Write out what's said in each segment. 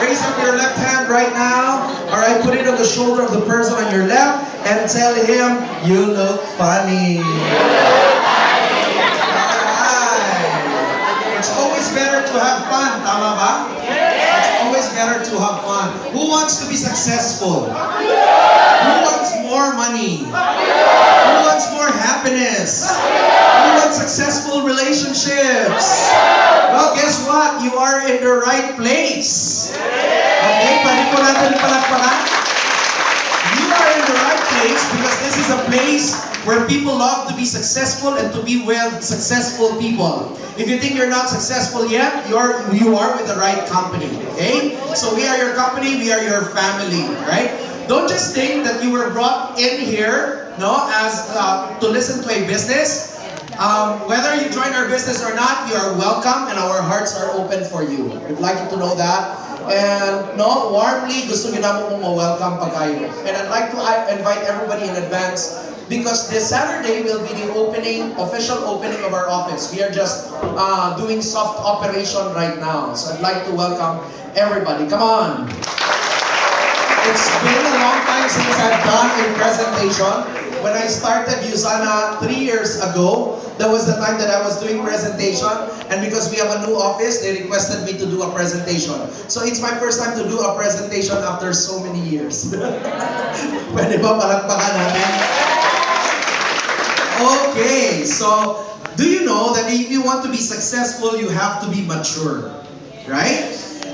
raise up your left hand right now. All right, put it on the shoulder of the person on your left and tell him, you look funny. It's always better to have fun, tama ba? It's always better to have fun. Who wants to be successful? Who wants more money? Who wants more happiness? Who wants successful relationships? Well, guess what? You are in the right place. Okay, pwede po natin palakpakan. You are in the right place because this is a place where people love to be successful and to be with successful people. If you think you're not successful yet, you are with the right company. Okay? So we are your company, we are your family, right? Don't just think that you were brought in here, as to listen to a business. Whether you join our business or not, you are welcome and our hearts are open for you. We'd like you to know that. And warmly, gusto nyo naman mong ma-welcome pa kayo. And I'd like to invite everybody in advance because this Saturday will be the official opening of our office. We are just doing soft operation right now. So I'd like to welcome everybody. Come on. It's been a long time since I've done a presentation. When I started USANA 3 years ago, that was the time that I was doing presentation. And because we have a new office, they requested me to do a presentation. So it's my first time to do a presentation after so many years. Pwede ba palakpakan natin? Okay, so do you know that if you want to be successful, you have to be mature, right?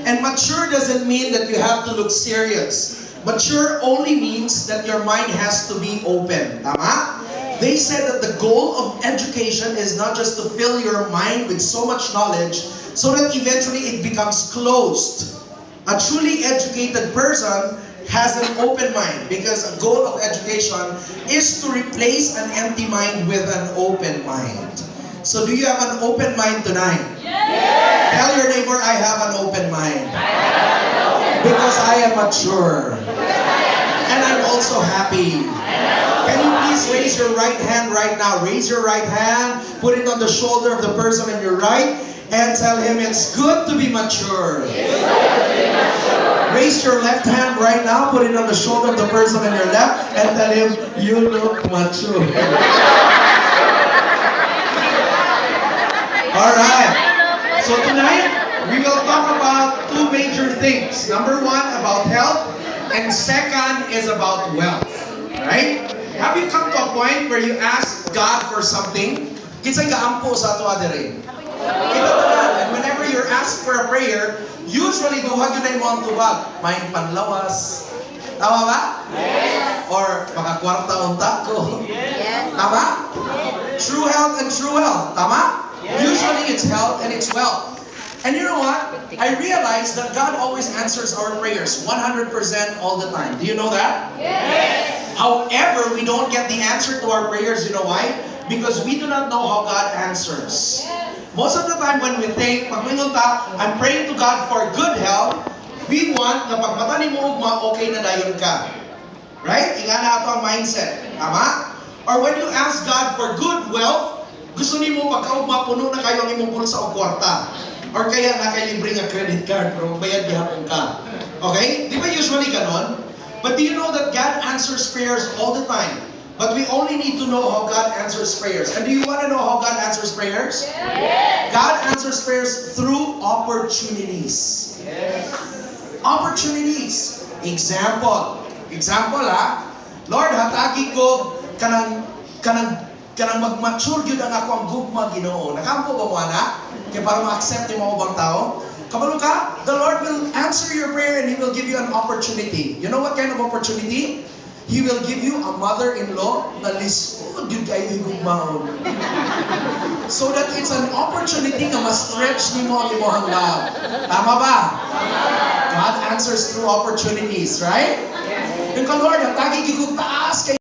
And mature doesn't mean that you have to look serious. Mature only means that your mind has to be open. Tama? They said that the goal of education is not just to fill your mind with so much knowledge so that eventually it becomes closed. A truly educated person has an open mind because the goal of education is to replace an empty mind with an open mind. So do you have an open mind tonight? Yes. Tell your neighbor, I have an open mind. Because I am mature. And I'm also happy. Can you please raise your right hand right now? Raise your right hand, put it on the shoulder of the person on your right, and tell him it's good to be mature. Raise your left hand right now, put it on the shoulder of the person on your left, and tell him, you look mature. Alright, so tonight, we will talk about two major things. Number one, about health, and second is about wealth. Right? Have you come to a point where you ask God for something? Kinsay kaampo sa ato adere. And whenever you're asked for a prayer, usually duhag yun ay mo ang tubag. May panlawas. Tama ba? Yes. Or makakwarta unta ko. Yes. Tama? Yes. True health and true wealth. Tama? Yes. Usually it's health and it's wealth. And you know what? I realize that God always answers our prayers 100% all the time. Do you know that? Yes. However, we don't get the answer to our prayers. You know why? Because we do not know how God answers. Most of the time when we think, pag minunta, I'm praying to God for good health, we want na pag mata ni mo ugma, okay na dayon ka. Right? Inga na ito ang mindset. Tama? Or when you ask God for good wealth, gusto ni mo pagkaugma, puno na kayo ang imong bulsa o kwarta. Or kaya nakalibre nga credit card, pero bayad gihapon ka. Okay? Di ba usually ganon? But do you know that God answers prayers all the time? But we only need to know how God answers prayers. And do you want to know how God answers prayers? Yes. God answers prayers through opportunities. Yes. Opportunities. Example, Lord, hatagi ko kanang mag-mature gyud ang ako ang gugma Ginoo. Nakampo ba mo ana? Kaya para ma-accept yung mga ubang tao. Kabalo ka, the Lord will answer your prayer and He will give you an opportunity. You know what kind of opportunity? He will give you a mother-in-law na lisod yun kayo higugmaon. So that it's an opportunity na ma-stretch ni mo ang imohang love. Tama ba? God answers through opportunities, right? Yung ka, Lord, ang tagi gigug taas kay